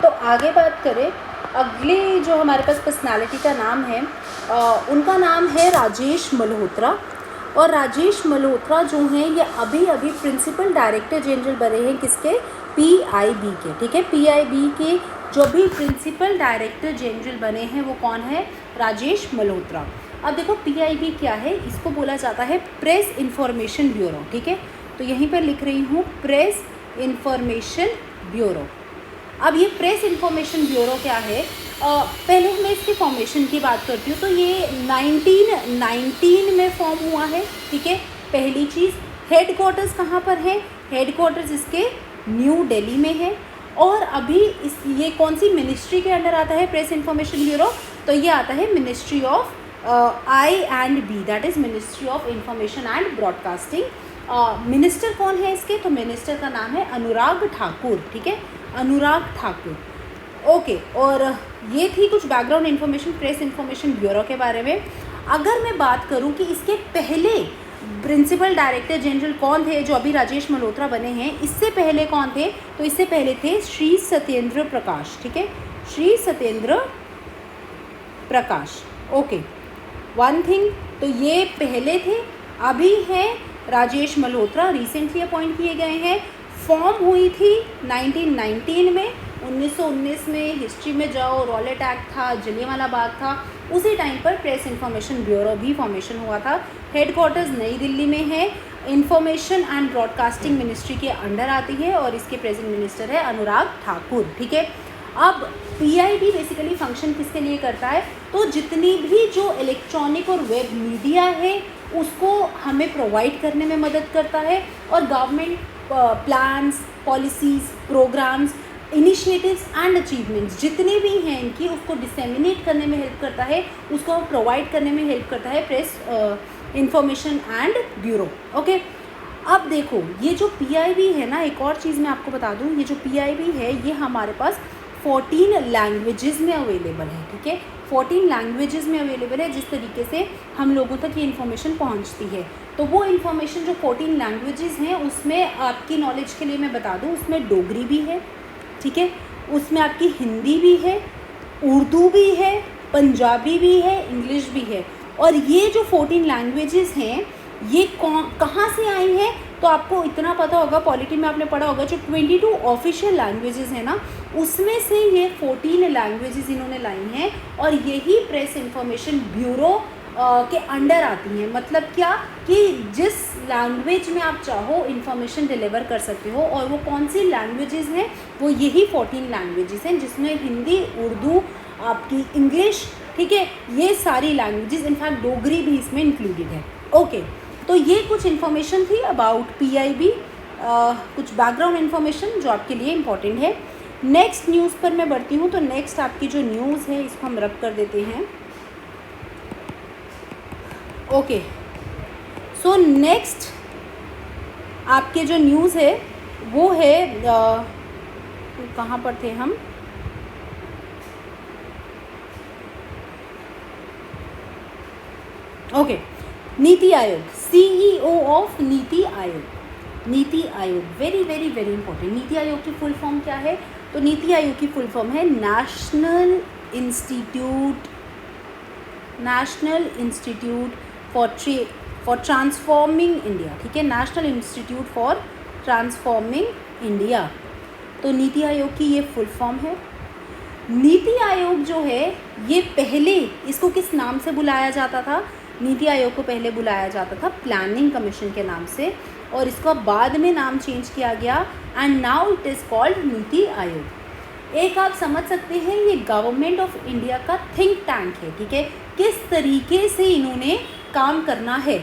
तो आगे बात करें, अगली जो हमारे पास पर्सनालिटी का नाम है उनका नाम है राजेश मल्होत्रा। और राजेश मल्होत्रा जो हैं ये अभी अभी प्रिंसिपल डायरेक्टर जनरल बने हैं किसके, पीआईबी के। ठीक है, पीआईबी के जो भी प्रिंसिपल डायरेक्टर जनरल बने हैं वो कौन है, राजेश मल्होत्रा। अब देखो पीआईबी क्या है, इसको बोला जाता है प्रेस इंफॉर्मेशन ब्यूरो। ठीक है, तो यहीं पर लिख रही हूँ प्रेस इंफॉर्मेशन ब्यूरो। अब ये प्रेस इंफॉर्मेशन ब्यूरो क्या है, पहले मैं इसकी फॉर्मेशन की बात करती हूँ। तो ये 1919 में फॉर्म हुआ है। ठीक है, पहली चीज़, हेड क्वार्टर्स कहाँ पर है, हेड क्वार्टर्स इसके न्यू दिल्ली में है। और अभी ये कौन सी मिनिस्ट्री के अंडर आता है प्रेस इंफॉर्मेशन ब्यूरो, तो ये आता है ministry of I&B, that is ministry of information and broadcasting. Minister कौन है इसके, तो मिनिस्टर का नाम है अनुराग ठाकुर। ठीक है, अनुराग ठाकुर। ओके, और ये थी कुछ background information press information bureau के बारे में। अगर मैं बात करूं कि इसके पहले प्रिंसिपल डायरेक्टर जनरल कौन थे जो अभी राजेश मल्होत्रा बने हैं, इससे पहले कौन थे, तो इससे पहले थे श्री सत्येंद्र प्रकाश। ठीक है, श्री सत्येंद्र प्रकाश। ओके, वन थिंग, तो ये पहले थे, अभी हैं राजेश मल्होत्रा, रिसेंटली अपॉइंट किए गए हैं। फॉर्म हुई थी 1919 में, 1919 में हिस्ट्री में जाओ, रॉलेट एक्ट था, जलियांवाला बाग था, उसी टाइम पर प्रेस इंफॉर्मेशन ब्यूरो भी फॉर्मेशन हुआ था। हेडक्वार्टर्स नई दिल्ली में है, इंफॉर्मेशन एंड ब्रॉडकास्टिंग मिनिस्ट्री के अंडर आती है और इसके प्रेजेंट मिनिस्टर है अनुराग ठाकुर। ठीक है, अब पीआईबी बेसिकली फंक्शन किसके लिए करता है, तो जितनी भी जो इलेक्ट्रॉनिक और वेब मीडिया है उसको हमें प्रोवाइड करने में मदद करता है, और government plans, policies, programmes, initiatives and achievements जितने भी हैं इनकी, उसको डिसेमिनेट करने में हेल्प करता है, उसको प्रोवाइड करने में हेल्प करता है press information and bureau. Okay, अब देखो ये जो पीआईबी है ना, एक और चीज़ मैं आपको बता दूं, ये जो पीआईबी है ये हमारे पास 14 लैंग्वेजेस में अवेलेबल है। ठीक है, 14 लैंग्वेजेस में अवेलेबल है, जिस तरीके से हम लोगों तक ये इन्फॉर्मेशन पहुंचती है। तो वो इन्फॉर्मेशन जो 14 लैंग्वेजेस हैं उसमें आपकी नॉलेज के लिए मैं बता दूं, उसमें डोगरी भी है। ठीक है, उसमें आपकी हिंदी भी है, उर्दू भी है, पंजाबी भी है, इंग्लिश भी है। और ये जो 14 लैंग्वेजेस हैं ये कहाँ से आई हैं, तो आपको इतना पता होगा, पॉलिटी में आपने पढ़ा होगा, जो 22 ऑफिशियल लैंग्वेजेस हैं ना, उसमें से ये 14 लैंग्वेजेस इन्होंने लाई हैं, और यही प्रेस इंफॉर्मेशन ब्यूरो के अंडर आती हैं। मतलब क्या, कि जिस लैंग्वेज में आप चाहो इन्फॉर्मेशन डिलीवर कर सकते हो, और वो कौन सी लैंग्वेजेस हैं, वो यही 14 लैंग्वेजेस हैं, जिसमें हिंदी, उर्दू, आपकी इंग्लिश, ठीक है, ये सारी लैंग्वेजेस, इनफैक्ट डोगरी भी इसमें इंक्लूडेड है। ओके, तो ये कुछ इन्फॉर्मेशन थी अबाउट पीआईबी, कुछ बैकग्राउंड इन्फॉर्मेशन जो आपके लिए इम्पॉर्टेंट है। नेक्स्ट न्यूज़ पर मैं बढ़ती हूँ। तो नेक्स्ट आपकी जो न्यूज़ है इसको हम रब कर देते हैं। ओके, सो नेक्स्ट आपके जो न्यूज़ है वो है, कहाँ पर थे हम, okay, NITI Aayog, CEO of NITI Aayog. NITI Aayog very very very important. NITI Aayog की फुल फॉर्म क्या है, तो नीति आयोग की फुल फॉर्म है national institute for transforming India. ठीक है, national institute for transforming India, तो नीति आयोग की ये फुल फॉर्म है। नीति आयोग जो है ये पहले इसको किस नाम से बुलाया जाता था, नीति आयोग को पहले बुलाया जाता था प्लानिंग कमीशन के नाम से, और इसका बाद में नाम चेंज किया गया, and now it is called NITI Aayog. एक आप समझ सकते हैं ये गवर्नमेंट ऑफ इंडिया का थिंक टैंक है। ठीक है, किस तरीके से इन्होंने काम करना है।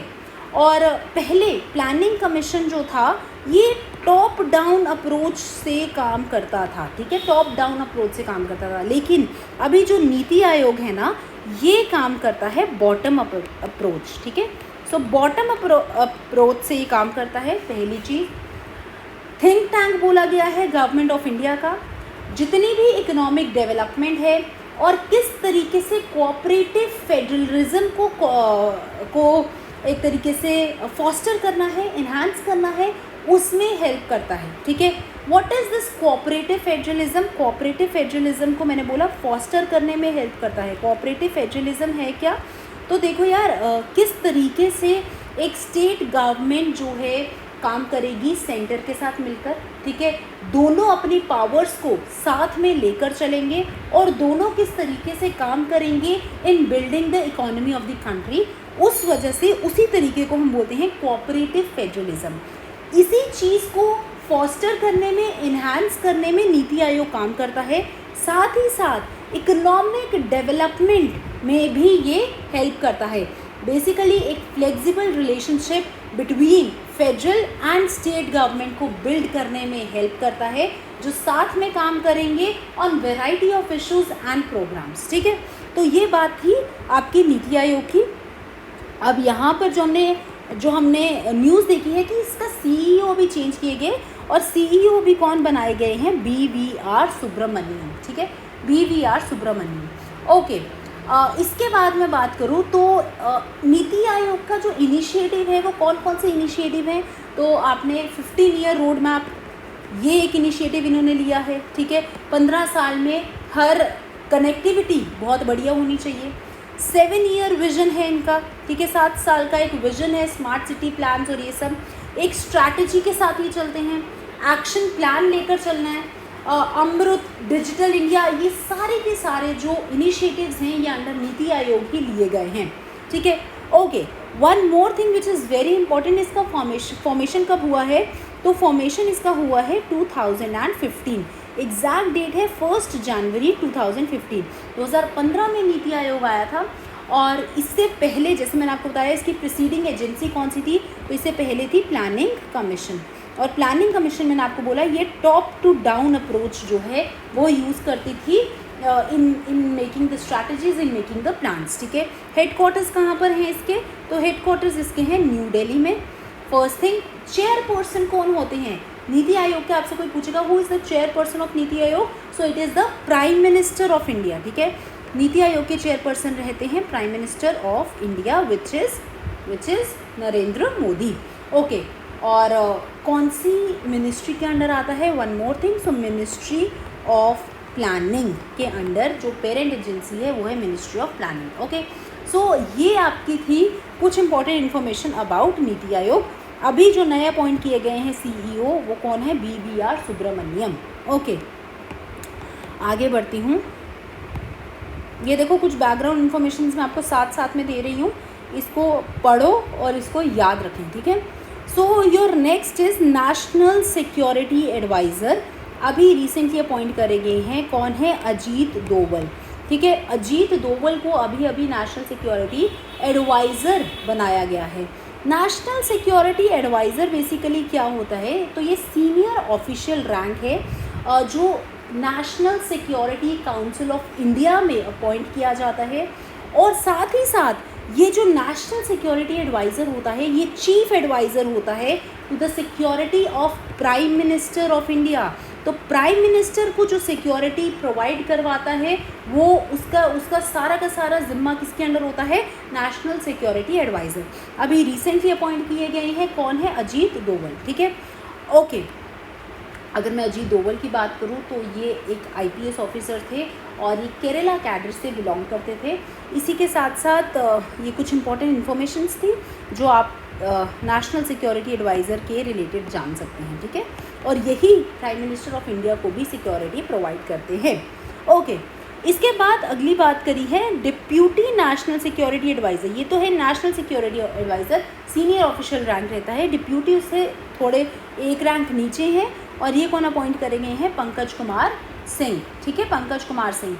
और पहले प्लानिंग कमीशन जो था ये टॉप डाउन अप्रोच से काम करता था। ठीक है, टॉप डाउन अप्रोच से काम करता था, लेकिन अभी जो नीति आयोग है ना ये काम करता है बॉटम अप अप्रोच। ठीक है, सो बॉटम अप्रोच से ये काम करता है। पहली चीज़, थिंक टैंक बोला गया है गवर्नमेंट ऑफ इंडिया का, जितनी भी इकोनॉमिक डेवलपमेंट है और किस तरीके से कोऑपरेटिव फेडरलिज्म को एक तरीके से फॉस्टर करना है, इन्हांस करना है, उसमें हेल्प करता है। ठीक है, what is this cooperative federalism? Cooperative federalism को मैंने बोला फॉस्टर करने में हेल्प करता है। कोऑपरेटिव फेडरलिज्म है क्या? तो देखो यार, किस तरीके से एक स्टेट गवर्नमेंट जो है काम करेगी सेंटर के साथ मिलकर, ठीक है, दोनों अपनी पावर्स को साथ में लेकर चलेंगे और दोनों किस तरीके से काम करेंगे इन building the economy of the country. उस वजह से उसी तरीके को हम बोलते हैं कोऑपरेटिव फेडरलिज्म। इसी चीज़ को फॉस्टर करने में, इन्हांस करने में नीति आयोग काम करता है। साथ ही साथ इकोनॉमिक डेवलपमेंट में भी ये हेल्प करता है। बेसिकली एक flexible relationship between federal and state government को बिल्ड करने में हेल्प करता है, जो साथ में काम करेंगे on variety of issues and programmes, ठीक है। तो ये बात थी आपकी नीति आयोग की। अब यहाँ पर जो हमने न्यूज़ देखी है कि इसका सीईओ भी चेंज किए गए और सीईओ भी कौन बनाए गए हैं? BVR सुब्रमण्यम, ठीक है, BVR सुब्रमण्यम। ओके, इसके बाद मैं बात करूँ तो नीति आयोग का जो इनिशिएटिव है वो कौन कौन से इनिशिएटिव हैं? तो आपने 15 ईयर रोड मैप, ये एक इनिशिएटिव इन्होंने लिया है, ठीक है। 15 साल में हर कनेक्टिविटी बहुत बढ़िया होनी चाहिए। 7 ईयर विजन है इनका, ठीक है, 7 साल का एक विजन है, स्मार्ट सिटी प्लान्स और ये सब एक स्ट्रैटेजी के साथ ही चलते हैं। एक्शन प्लान लेकर चलना है। अमृत, डिजिटल इंडिया, ये सारे के सारे जो इनिशिएटिव्स हैं ये अंडर नीति आयोग ही लिए गए हैं, ठीक है। Okay, one more thing which is very important, इसका फॉर्मेशन कब हुआ है? तो फॉर्मेशन इसका हुआ है 2015। एग्जैक्ट डेट है 1 जनवरी 2015। 2015 में नीति आयोग आया था। और इससे पहले, जैसे मैंने आपको बताया, इसकी प्रीसीडिंग एजेंसी कौन सी थी? तो इससे पहले थी प्लानिंग कमीशन। और प्लानिंग कमीशन मैंने आपको बोला ये टॉप टू डाउन अप्रोच जो है वो यूज़ करती थी in making the strategies, in making the plans, ठीक है। हेडक्वार्टर्स कहाँ पर हैं इसके? तो हेडक्वार्टर्स इसके हैं न्यू दिल्ली में। फर्स्ट थिंग, चेयरपर्सन कौन होते हैं नीति आयोग के? आपसे कोई पूछेगा who is the chairperson of NITI Aayog? So it is the prime minister of India, ठीक है। नीति आयोग के चेयरपर्सन रहते हैं prime minister of India which is Narendra Modi. Okay, और कौन सी मिनिस्ट्री के अंडर आता है? One more thing, so ministry of planning के अंडर जो पेरेंट एजेंसी है वो है मिनिस्ट्री ऑफ प्लानिंग। ओके, सो ये आपकी थी कुछ important information about NITI Aayog. अभी जो नया अपॉइंट किए गए हैं सीईओ वो कौन है? BVR सुब्रमण्यम। ओके, आगे बढ़ती हूँ। ये देखो कुछ बैकग्राउंड इन्फॉर्मेशन मैं आपको साथ साथ में दे रही हूँ, इसको पढ़ो और इसको याद रखें, ठीक है। So your next is national security adviser. अभी रिसेंटली अपॉइंट करे गए हैं, कौन है? अजीत डोवल, ठीक है। अजीत डोवल को अभी नेशनल सिक्योरिटी एडवाइज़र बनाया गया है। नेशनल सिक्योरिटी एडवाइज़र बेसिकली क्या होता है? तो ये सीनियर ऑफिशियल रैंक है जो national security council of India में अपॉइंट किया जाता है। और साथ ही साथ ये जो नेशनल सिक्योरिटी एडवाइज़र होता है ये चीफ एडवाइज़र होता है to the security of prime minister of India. तो प्राइम मिनिस्टर को जो सिक्योरिटी प्रोवाइड करवाता है वो उसका सारा का सारा जिम्मा किसके अंडर होता है? National security adviser. अभी रिसेंटली अपॉइंट किए गए हैं, कौन है? अजीत डोवल, ठीक है। ओके, अगर मैं अजीत डोवल की बात करूं तो ये एक IPS ऑफिसर थे और ये केरला कैडर से बिलोंग करते थे। इसी के साथ साथ ये कुछ इंपॉर्टेंट इन्फॉर्मेशंस थी जो आप नेशनल सिक्योरिटी एडवाइज़र के रिलेटेड जान सकते हैं, ठीक है। और यही प्राइम मिनिस्टर ऑफ इंडिया को भी सिक्योरिटी प्रोवाइड करते हैं। ओके, इसके बाद अगली बात करी है डिप्यूटी नेशनल सिक्योरिटी एडवाइज़र। ये तो है national security adviser, senior official rank रहता है। डिप्यूटी उससे थोड़े एक रैंक नीचे हैं और ये कौन अपॉइंट करे गए हैं? पंकज कुमार सिंह, ठीक है, पंकज कुमार सिंह।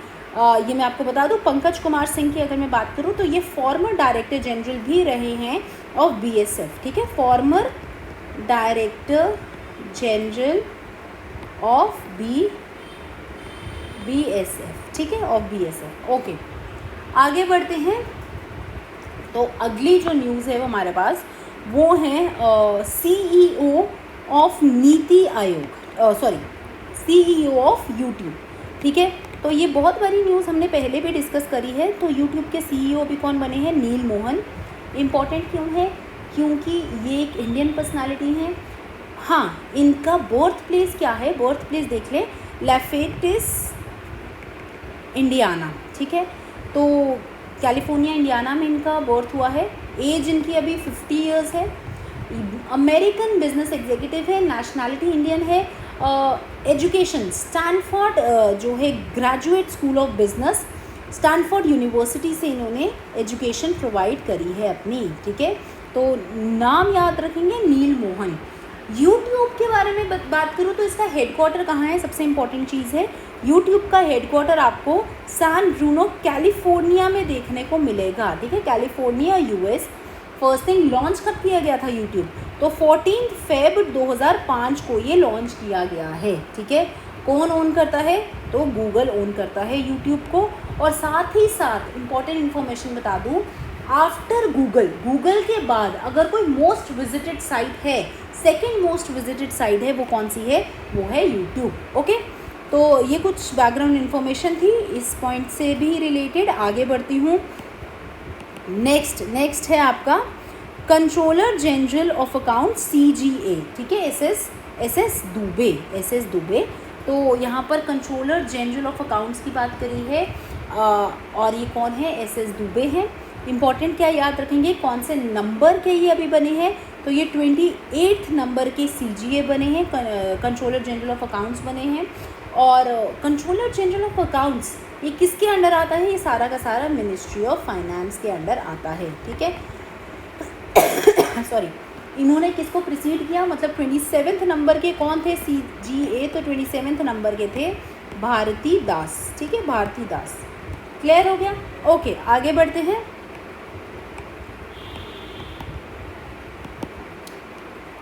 ये मैं आपको बता दूं, पंकज कुमार सिंह की अगर मैं बात करूं तो ये फॉर्मर डायरेक्टर जनरल भी रहे हैं ऑफ BSF, ठीक है, farmer director general of BSF, ठीक है, ऑफ BSF। ओके, आगे बढ़ते हैं। तो अगली जो न्यूज़ है वो हमारे पास वो है CEO of NITI Aayog, CEO of YouTube, ठीक है। तो ये बहुत बड़ी न्यूज़ हमने पहले भी डिस्कस करी है। तो YouTube के CEO भी कौन बने हैं? नील मोहन। इम्पॉर्टेंट क्यों है? क्योंकि ये एक इंडियन पर्सनालिटी हैं। हाँ, इनका बर्थ प्लेस क्या है, बर्थ प्लेस देख लें, लैफेटिस इंडियाना, ठीक है। तो कैलिफोर्निया इंडियाना में इनका बर्थ हुआ है। एज इनकी अभी 50 ईयर्स है। अमेरिकन बिजनेस एग्जीक्यूटिव है, नेशनैलिटी इंडियन है। एजुकेशन स्टैनफोर्ड जो है graduate school of business, Stanford university से इन्होंने एजुकेशन प्रोवाइड करी है अपनी, ठीक है। तो नाम याद रखेंगे, नील मोहन। यूट्यूब के बारे में बात करूँ तो इसका हेडक्वार्टर कहाँ है, सबसे इम्पॉर्टेंट चीज़ है, यूट्यूब का हेडक्वार्टर आपको सैन ब्रूनो कैलिफोर्निया में देखने को मिलेगा, ठीक है, California US. First thing launch कब किया गया था यूट्यूब, तो 14 फेब 2005 को ये लॉन्च किया गया है, ठीक है। कौन ओन करता है, तो गूगल ओन करता है यूट्यूब को। और साथ ही साथ इम्पॉर्टेंट इन्फॉर्मेशन बता दूँ, आफ्टर गूगल के बाद अगर कोई मोस्ट विजिटेड साइट है, सेकेंड मोस्ट विजिटेड साइट है, वो कौन सी है, वो है यूट्यूब। ओके, तो ये कुछ बैकग्राउंड इन्फॉर्मेशन थी इस पॉइंट से भी रिलेटेड। आगे बढ़ती हूँ। नेक्स्ट है आपका controller general of account CGA, ठीक है, एस एस दुबे। तो यहाँ पर कंट्रोलर जनरल ऑफ अकाउंट्स की बात करी है, और ये कौन है, SS दुबे हैं। इम्पॉर्टेंट क्या याद रखेंगे, कौन से नंबर के ये अभी बने हैं, तो ये 28 नंबर के CGA बने हैं, कंट्रोलर जनरल ऑफ अकाउंट्स बने हैं। और कंट्रोलर जनरल ऑफ अकाउंट्स ये किसके अंडर आता है, ये सारा का सारा मिनिस्ट्री ऑफ फाइनेंस के अंडर आता है, ठीक है। सॉरी, इन्होंने किसको प्रिसीड किया, मतलब 27वें नंबर के कौन थे CGA, तो 27वें नंबर के थे भारती दास, ठीक है, भारती दास। क्लियर हो गया। ओके, आगे बढ़ते हैं।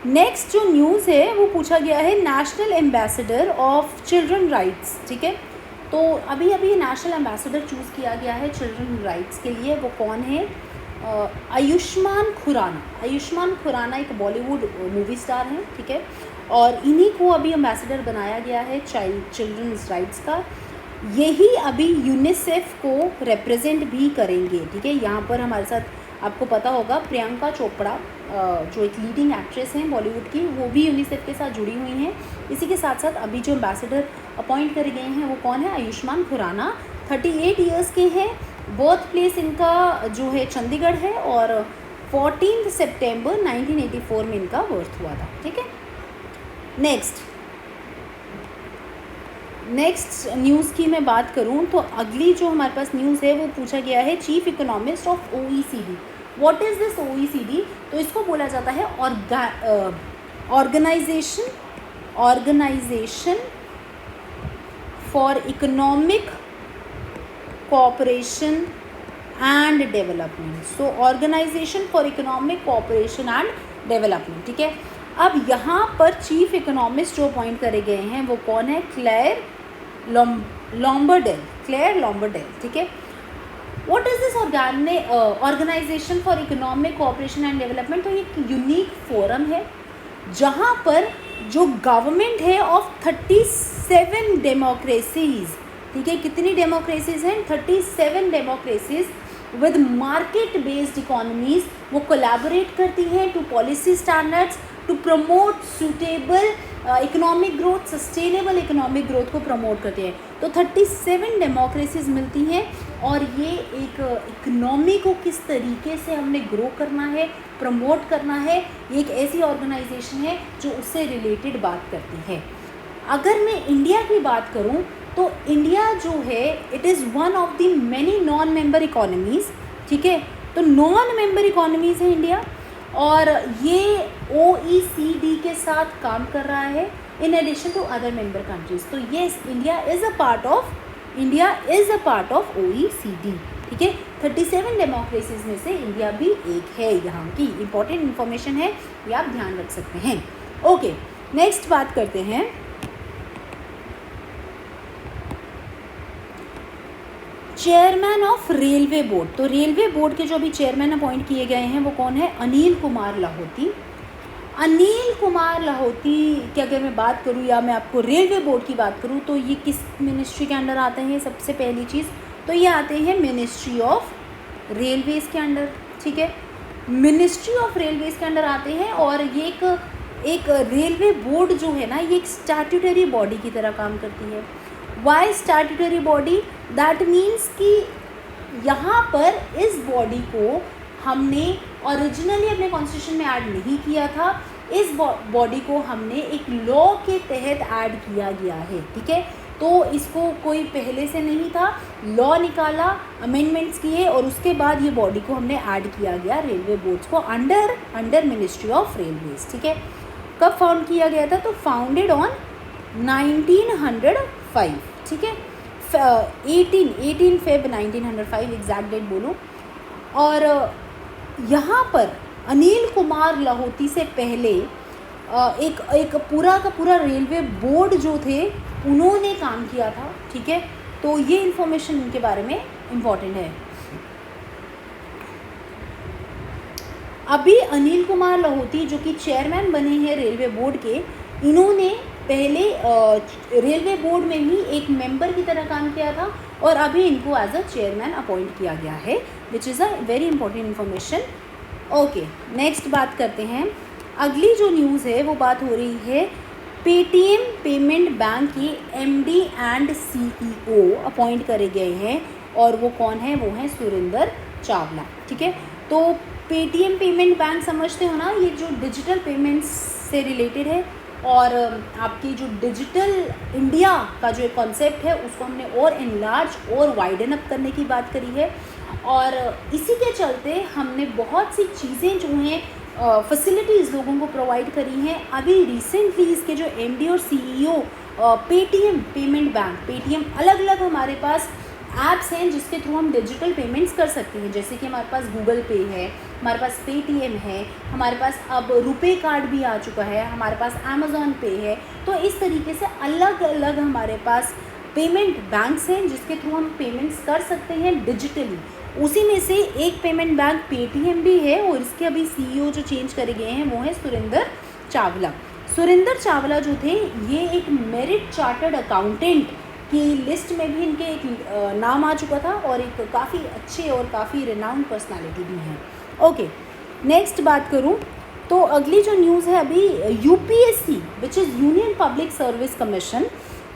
नेक्स्ट जो न्यूज़ है वो पूछा गया है national ambassador of children rights, ठीक है। तो अभी नेशनल एम्बेसडर चूज़ किया गया है चिल्ड्रन राइट्स के लिए, वो कौन है, आयुष्मान खुराना एक बॉलीवुड मूवी स्टार हैं, ठीक है। और इन्हीं को अभी एम्बेसडर बनाया गया है चिल्ड्रंस राइट्स का। यही अभी यूनिसेफ को रिप्रेजेंट भी करेंगे, ठीक है। यहाँ पर हमारे साथ आपको पता होगा प्रियंका चोपड़ा जो एक लीडिंग एक्ट्रेस हैं बॉलीवुड की, वो भी यूनिसेफ के साथ जुड़ी हुई हैं। इसी के साथ साथ अभी जो एम्बेसडर अपॉइंट करे गए हैं वो कौन है, आयुष्मान खुराना, 38 ईयर्स के हैं। बर्थ प्लेस इनका जो है चंडीगढ़ है, और 14 सितंबर 1984 में इनका बर्थ हुआ था, ठीक है। नेक्स्ट न्यूज़ की मैं बात करूं तो अगली जो हमारे पास न्यूज़ है वो पूछा गया है chief economist of OECD। What is this OECD, तो इसको बोला जाता है organisation for economic cooperation and development. So organisation for economic cooperation and development, ठीक है। अब यहाँ पर चीफ इकोनॉमिस्ट जो अपॉइंट करे गए हैं वो कौन है, क्लेयर लॉम्बर्डेल, ठीक है। What is this organisation for economic cooperation and development, तो ये एक यूनिक फोरम है जहाँ पर जो गवर्नमेंट है ऑफ 37 डेमोक्रेसीज़, ठीक है, कितनी डेमोक्रेसीज़ हैं, 37 democracies with market based economies, वो कोलैबोरेट करती हैं to policy standards to promote suitable economic growth, sustainable economic growth को प्रमोट करते हैं। तो 37 डेमोक्रेसीज़ मिलती हैं, और ये एक इकोनॉमी को किस तरीके से हमने ग्रो करना है, प्रमोट करना है, ये एक ऐसी ऑर्गेनाइजेशन है जो उससे रिलेटेड बात करती है। अगर मैं इंडिया की बात करूं तो इंडिया जो है it is one of the many non member economies, ठीक है। तो नॉन मेंबर इकोनॉमीज़ है इंडिया, और ये OECD के साथ काम कर रहा है in addition to other member countries. तो yes, India is a part of OECD, ठीक है। 37 डेमोक्रेसीज़ में से इंडिया भी एक है। यहाँ की इंपॉर्टेंट इन्फॉर्मेशन है, ये आप ध्यान रख सकते हैं। ओके, नेक्स्ट बात करते हैं चेयरमैन ऑफ रेलवे बोर्ड। तो रेलवे बोर्ड के जो अभी चेयरमैन अपॉइंट किए गए हैं वो कौन है, अनिल कुमार लाहौती। अनिल कुमार लाहौती की अगर मैं बात करूँ या मैं आपको रेलवे बोर्ड की बात करूँ तो ये किस मिनिस्ट्री के अंडर आते हैं, सबसे पहली चीज़ तो ये आते हैं मिनिस्ट्री ऑफ रेलवेज़ के अंडर, ठीक है, मिनिस्ट्री ऑफ रेलवेज़ के अंडर आते हैं। और ये एक रेलवे बोर्ड जो है ना, ये एक स्टैट्यूटरी बॉडी की तरह काम करती है। Why statutory body? That means कि यहाँ पर इस बॉडी को हमने ओरिजिनली अपने कॉन्स्टिट्यूशन में ऐड नहीं किया था, इस बॉडी को हमने एक लॉ के तहत ऐड किया गया है, ठीक है। तो इसको कोई पहले से नहीं था, लॉ निकाला, अमेंडमेंट्स किए और उसके बाद ये बॉडी को हमने ऐड किया गया रेलवे बोर्ड्स को अंडर मिनिस्ट्री ऑफ रेलवेज, ठीक है। कब फाउंड किया गया था? तो फाउंडेड ऑन 1905, ठीक है। 18 फेब 1905 एग्जैक्ट डेट बोलूँ। और यहाँ पर अनिल कुमार लाहौती से पहले एक पूरा का पूरा रेलवे बोर्ड जो थे उन्होंने काम किया था, ठीक है। तो ये इन्फॉर्मेशन उनके बारे में इम्पॉर्टेंट है। अभी अनिल कुमार लाहौती जो कि चेयरमैन बने हैं रेलवे बोर्ड के, इन्होंने पहले रेलवे बोर्ड में ही एक मेंबर की तरह काम किया था और अभी इनको एज अ चेयरमैन अपॉइंट किया गया है, which is a very important information. Okay, next बात करते हैं। अगली जो न्यूज़ है वो बात हो रही है पेटीएम पेमेंट बैंक के एमडी एंड सीईओ अपॉइंट करे गए हैं और वो कौन है? वो हैं सुरेंद्र चावला, ठीक है। तो पेटीएम पेमेंट बैंक समझते हो ना, ये जो डिजिटल पेमेंट्स से रिलेटेड है और आपकी जो डिजिटल इंडिया का जो एक कॉन्सेप्ट है उसको हमने और एनलार्ज और वाइडन अप करने की बात करी है और इसी के चलते हमने बहुत सी चीज़ें जो हैं फैसिलिटीज़ लोगों को प्रोवाइड करी हैं। अभी रिसेंटली इसके जो एमडी और CEO Paytm payment bank, Paytm अलग अलग हमारे पास ऐप्स हैं जिसके थ्रू हम डिजिटल पेमेंट्स कर सकते हैं, जैसे कि हमारे पास गूगल पे है, हमारे पास पेटीएम है, हमारे पास अब रुपे कार्ड भी आ चुका है, हमारे पास अमेज़ॉन पे है। तो इस तरीके से अलग अलग हमारे पास पेमेंट बैंक्स हैं जिसके थ्रू हम पेमेंट्स कर सकते हैं डिजिटली। उसी में से एक पेमेंट बैंक पेटीएम भी है और इसके अभी सीईओ जो चेंज करे गए हैं वो हैं सुरेंद्र चावला। सुरेंद्र चावला जो थे ये एक मेरिट चार्टर्ड अकाउंटेंट की लिस्ट में भी इनके एक नाम आ चुका था और एक काफ़ी अच्छे और काफ़ी रिनाउंड पर्सनालिटी भी हैं। ओके, नेक्स्ट बात करूं तो अगली जो न्यूज़ है अभी UPSC which is union public service commission,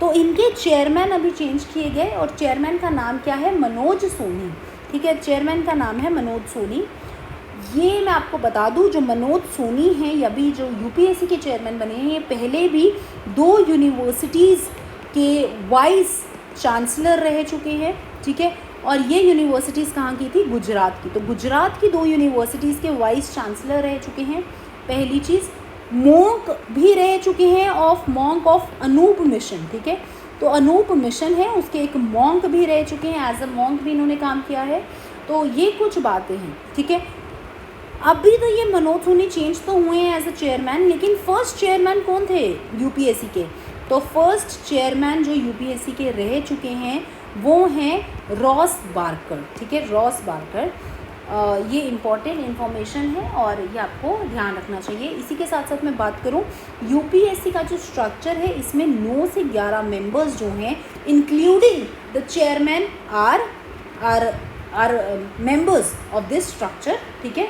तो इनके चेयरमैन अभी चेंज किए गए और चेयरमैन का नाम क्या है? मनोज सोनी, ठीक है। चेयरमैन का नाम है मनोज सोनी। ये मैं आपको बता दूं, जो मनोज सोनी हैं ये अभी जो यूपीएससी के चेयरमैन बने हैं, ये पहले भी 2 यूनिवर्सिटीज़ के वाइस चांसलर रह चुके हैं, ठीक है। और ये यूनिवर्सिटीज़ कहाँ की थी? गुजरात की। तो गुजरात की 2 यूनिवर्सिटीज़ के वाइस चांसलर रह चुके हैं। पहली चीज़, मॉन्क भी रह चुके हैं मॉन्क ऑफ अनूप मिशन, ठीक है। तो अनूप मिशन है उसके एक मॉन्क भी रह चुके हैं, एज अ मॉन्क भी इन्होंने काम किया है। तो ये कुछ बातें हैं, ठीक है। अभी तो ये मनोज सोनी चेंज तो हुए हैं एज अ चेयरमैन, लेकिन फर्स्ट चेयरमैन कौन थे यूपीएससी के? तो फर्स्ट चेयरमैन जो यूपीएससी के रह चुके हैं वो हैं रॉस बार्कर, ठीक है, रॉस बार्कर। ये इम्पॉर्टेंट इन्फॉर्मेशन है और ये आपको ध्यान रखना चाहिए। इसी के साथ साथ मैं बात करूँ यूपीएससी का जो स्ट्रक्चर है इसमें 9 से 11 मेंबर्स जो हैं including the chairman are members of this structure, ठीक है।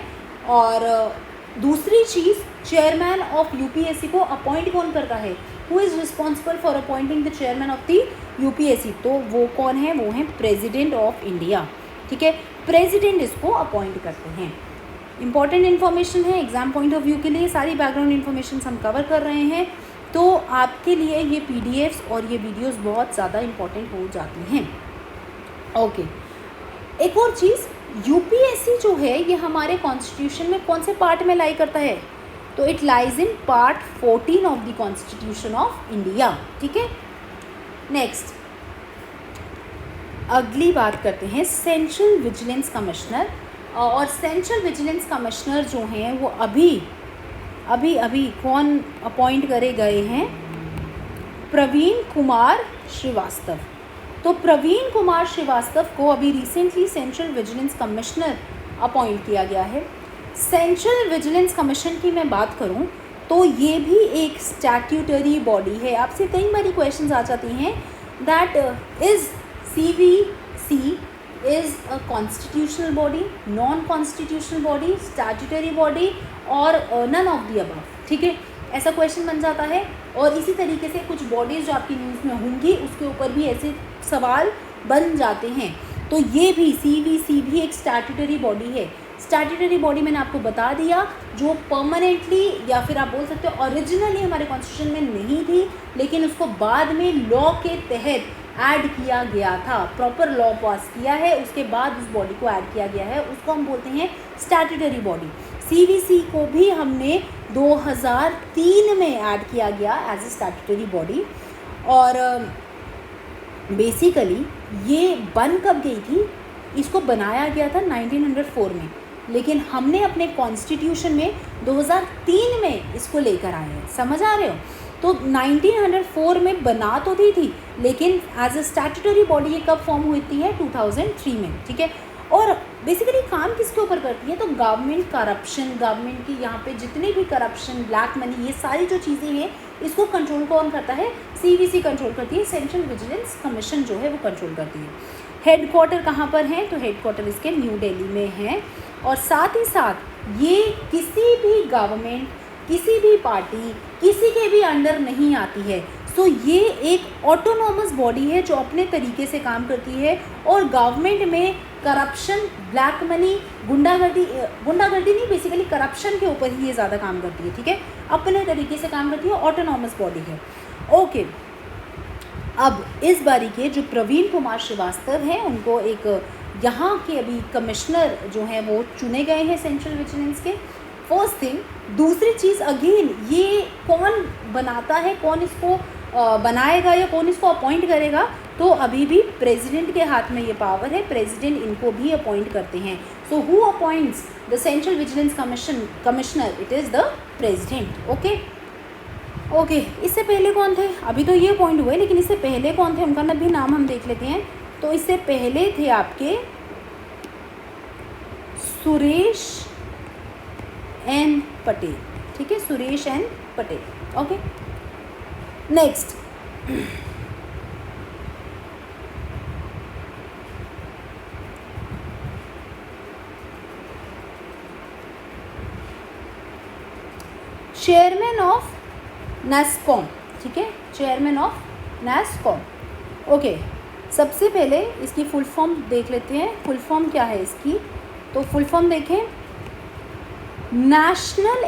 और दूसरी चीज़, चेयरमैन ऑफ यूपीएससी को अपॉइंट कौन करता है? Who is responsible for appointing the chairman of the UPSC? तो वो कौन है? वो हैं प्रेसिडेंट ऑफ इंडिया, ठीक है। प्रेसिडेंट इसको अपॉइंट करते हैं। इंपॉर्टेंट इन्फॉर्मेशन है एग्जाम पॉइंट ऑफ व्यू के लिए, सारी बैकग्राउंड इन्फॉर्मेशन हम कवर कर रहे हैं, तो आपके लिए ये पीडीएफ्स और ये वीडियोस बहुत ज़्यादा इंपॉर्टेंट हो जाती हैं। ओके, एक और चीज़, यूपीएससी जो है ये हमारे कॉन्स्टिट्यूशन में कौन से पार्ट में लाई करता है? तो it lies in part 14 of the constitution of India, ठीक है। नेक्स्ट अगली बात करते हैं सेंट्रल विजिलेंस कमिश्नर। और सेंट्रल विजिलेंस कमिश्नर जो हैं वो अभी कौन अपॉइंट करे गए हैं? प्रवीण कुमार श्रीवास्तव। तो प्रवीण कुमार श्रीवास्तव को अभी recently central vigilance commissioner appoint किया गया है। सेंट्रल विजिलेंस कमीशन की मैं बात करूं तो ये भी एक स्टैट्यूटरी बॉडी है। आपसे कई बारी क्वेश्चंस आ जाती हैं that is CVC is a constitutional body, non-constitutional body, statutory body और none of the above, ठीक है। ऐसा क्वेश्चन बन जाता है। और इसी तरीके से कुछ बॉडीज़ जो आपकी न्यूज़ में होंगी उसके ऊपर भी ऐसे सवाल बन जाते हैं। तो ये भी CVC भी एक स्टैट्यूटरी बॉडी है। स्टैट्यूटरी बॉडी मैंने आपको बता दिया, जो परमानेंटली या फिर आप बोल सकते हो ओरिजिनली हमारे कॉन्स्टिट्यूशन में नहीं थी, लेकिन उसको बाद में लॉ के तहत ऐड किया गया था। प्रॉपर लॉ पास किया है, उसके बाद उस बॉडी को ऐड किया गया है, उसको हम बोलते हैं स्टैट्यूटरी बॉडी। CVC को भी हमने 2003 में ऐड किया गया एज ए स्टैट्यूटरी बॉडी। और बेसिकली ये बन कब गई थी? इसको बनाया गया था 1904 में, लेकिन हमने अपने कॉन्स्टिट्यूशन में 2003 में इसको लेकर आए हैं। समझ आ रहे हो? तो 1904 में बना तो थी, लेकिन एज अ स्टैट्यूटरी बॉडी ये कब फॉर्म हुई है? 2003 में, ठीक है। और बेसिकली काम किसके ऊपर करती है? तो गवर्नमेंट करप्शन, गवर्नमेंट की यहाँ पे जितने भी करप्शन, ब्लैक मनी, ये सारी जो चीज़ें हैं इसको कंट्रोल कौन करता है? CVC कंट्रोल करती है। सेंट्रल विजिलेंस कमीशन जो है वो कंट्रोल करती है। हेडक्वार्टर कहाँ पर है? तो हेडक्वार्टर इसके न्यू दिल्ली में है। और साथ ही साथ ये किसी भी गवर्नमेंट, किसी भी पार्टी, किसी के भी अंडर नहीं आती है। सो ये एक ऑटोनॉमस बॉडी है जो अपने तरीके से काम करती है। और गवर्नमेंट में करप्शन, ब्लैक मनी, गुंडागर्दी नहीं, बेसिकली करप्शन के ऊपर ही ये ज़्यादा काम करती है, ठीक है। अपने तरीके से काम करती है, ऑटोनॉमस बॉडी है। ओके, अब इस बारी के जो प्रवीण कुमार श्रीवास्तव हैं, उनको एक यहाँ के अभी कमिश्नर जो हैं वो चुने गए हैं सेंट्रल विजिलेंस के। First thing. दूसरी चीज़, अगेन ये कौन बनाता है, कौन इसको बनाएगा या कौन इसको अपॉइंट करेगा? तो अभी भी प्रेसिडेंट के हाथ में ये पावर है, प्रेसिडेंट इनको भी अपॉइंट करते हैं। So who appoints the central vigilance commissioner? It is the president. Okay, इससे पहले कौन थे? अभी तो ये अपॉइंट हुए, लेकिन इससे पहले कौन थे उनका भी नाम हम देख लेते हैं। तो इससे पहले थे आपके सुरेश एन पटेल, ठीक है, Suresh N Patel. Okay, next. Chairman of NASSCOM, ठीक है, चेयरमैन ऑफ NASSCOM। ओके, सबसे पहले इसकी फुल फॉर्म देख लेते हैं। फुल फॉर्म क्या है इसकी? तो फुल फॉर्म देखें, national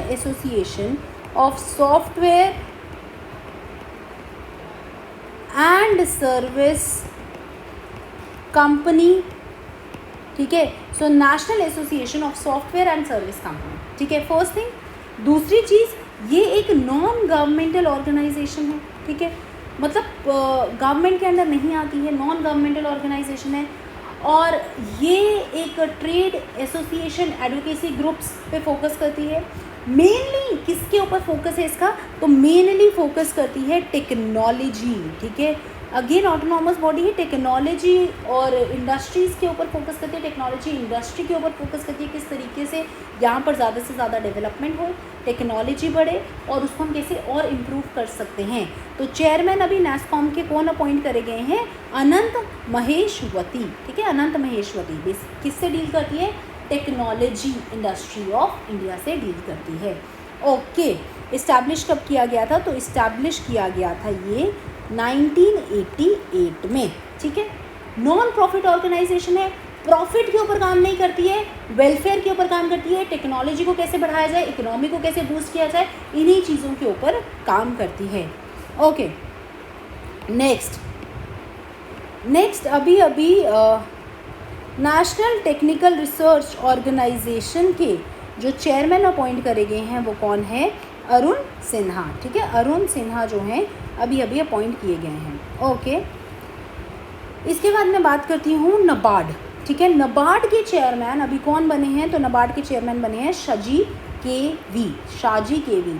association of software and service company, ठीक है। So national association of software and service company, ठीक है, फर्स्ट थिंग। दूसरी चीज़, ये एक नॉन गवर्नमेंटल ऑर्गेनाइजेशन है, ठीक है, मतलब गवर्नमेंट के अंदर नहीं आती है, नॉन गवर्नमेंटल ऑर्गेनाइजेशन है। और ये एक ट्रेड एसोसिएशन एडवोकेसी ग्रुप्स पे फोकस करती है। मेनली किसके ऊपर फोकस है इसका? तो मेनली फोकस करती है टेक्नोलॉजी, ठीक है। अगेन ऑटोनॉमस बॉडी है, टेक्नोलॉजी और इंडस्ट्रीज़ के ऊपर फोकस करती है, टेक्नोलॉजी इंडस्ट्री के ऊपर फोकस करती है, किस तरीके से यहाँ पर ज़्यादा से ज़्यादा डेवलपमेंट हो, टेक्नोलॉजी बढ़े और उसको हम कैसे और इम्प्रूव कर सकते हैं। तो चेयरमैन अभी NASSCOM के कौन अपॉइंट करे गए हैं? अनंत महेश्वती, ठीक है, अनंत महेश्वती। किससे डील करती है? टेक्नोलॉजी इंडस्ट्री ऑफ इंडिया से डील करती है। ओके, इस्टेब्लिश कब किया गया था? तो इस्टेब्लिश किया गया था ये 1988 में, ठीक है। नॉन प्रॉफिट ऑर्गेनाइजेशन है, प्रॉफिट के ऊपर काम नहीं करती है, वेलफेयर के ऊपर काम करती है, टेक्नोलॉजी को कैसे बढ़ाया जाए, इकोनॉमी को कैसे बूस्ट किया जाए, इन्हीं चीज़ों के ऊपर काम करती है। ओके, नेक्स्ट अभी नेशनल टेक्निकल रिसर्च ऑर्गेनाइजेशन के जो चेयरमैन अपॉइंट करे गए हैं वो कौन है? अरुण सिन्हा, ठीक है, अरुण सिन्हा जो हैं अभी अपॉइंट किए गए हैं। ओके, इसके बाद मैं बात करती हूँ नबार्ड, ठीक है। नबार्ड के चेयरमैन अभी कौन बने हैं? तो नबार्ड के चेयरमैन बने हैं शाजी के वी।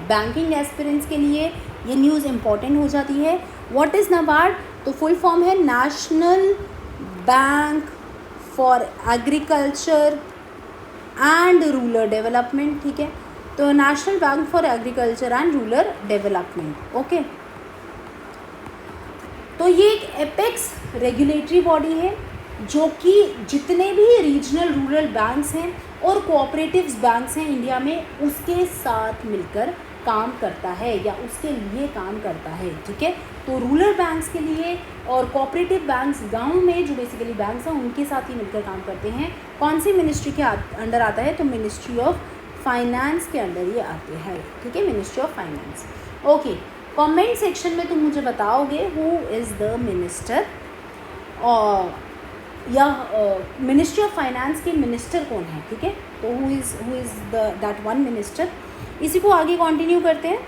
बैंकिंग एस्पिरेंट्स के लिए ये न्यूज़ इंपॉर्टेंट हो जाती है। What is NABARD? तो फुल फॉर्म है national bank for agriculture and rural development, ठीक है। तो national bank for agriculture and rural development. Okay, तो ये एक एपेक्स रेगुलेटरी बॉडी है जो कि जितने भी रीजनल रूरल बैंक्स हैं और कोऑपरेटिव्स बैंक्स हैं इंडिया में, उसके साथ मिलकर काम करता है या उसके लिए काम करता है, ठीक है। तो रूरल बैंक्स के लिए और कोऑपरेटिव बैंक्स गांव में जो बेसिकली बैंक्स हैं उनके साथ ही मिलकर काम करते हैं। कौन सी मिनिस्ट्री के अंडर आता है, तो मिनिस्ट्री ऑफ फाइनेंस के अंडर ये आते हैं, ठीक है, ministry of finance. Okay, comment section में तुम मुझे बताओगे हु इज़ द मिनिस्टर, और या मिनिस्ट्री ऑफ फाइनेंस के मिनिस्टर कौन है, ठीक है। तो who is that one minister. इसी को आगे कंटिन्यू करते हैं।